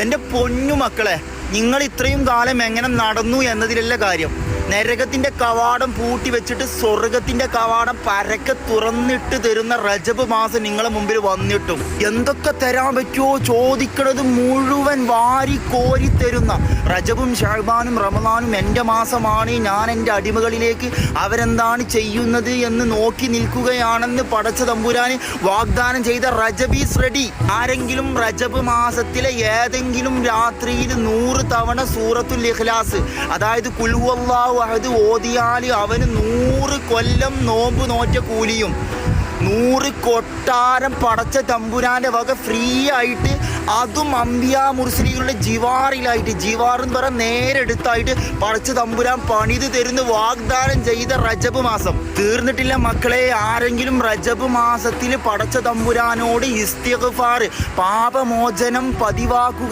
എൻ്റെ പൊന്നു മക്കളെ, നിങ്ങൾ ഇത്രയും കാലം എങ്ങനെ നടന്നു എന്നതിലല്ല കാര്യം. നരകത്തിന്റെ കവാടം പൂട്ടി വെച്ചിട്ട് സ്വർഗത്തിന്റെ കവാടം പരക്കെ തുറന്നിട്ട് തരുന്ന റജബ് മാസം നിങ്ങളെ മുമ്പിൽ വന്നിട്ടും എന്തൊക്കെ തരാൻ പറ്റുമോ ചോദിക്കണത് മുഴുവൻ വാരി കോരി തരുന്ന റജബും ഷഅബാനും റമദാനും എൻ്റെ മാസമാണ്. ഞാൻ എൻ്റെ അടിമകളിലേക്ക് അവരെന്താണ് ചെയ്യുന്നത് എന്ന് നോക്കി നിൽക്കുകയാണെന്ന് പടച്ച തമ്പുരാന് വാഗ്ദാനം ചെയ്ത റജബ് ഈസ് റെഡി. ആരെങ്കിലും റജബ് മാസത്തിലെ ഏതെങ്കിലും രാത്രിയിൽ 100 തവണ സൂറത്തുൽ ഇഖ്ലാസ്, അതായത് ഖുൽ ഹുവല്ലാഹു അഹദ് ഓതിയാൽ അവന് 100 കൊല്ലം നോമ്പ് നോറ്റ കൂലിയും 100 കൊട്ടാരം പടച്ച തമ്പുരാന്റെ വക ഫ്രീ ആയിട്ട്, അതും അമ്പിയാ മുർസലികളുടെ ജിവാറിലായിട്ട്, ജിവാർ എന്ന് പറയാൻ നേരെടുത്തായിട്ട് പടച്ച തമ്പുരാൻ പണിത് തരുന്ന വാഗ്ദാനം ചെയ്ത റജബ് മാസം തീർന്നിട്ടില്ല മക്കളെ. ആരെങ്കിലും റജബ് മാസത്തിൽ പടച്ച തമ്പുരാനോട് ഇസ്തിഗ്ഫാർ, പാപമോചനം പതിവാക്കുക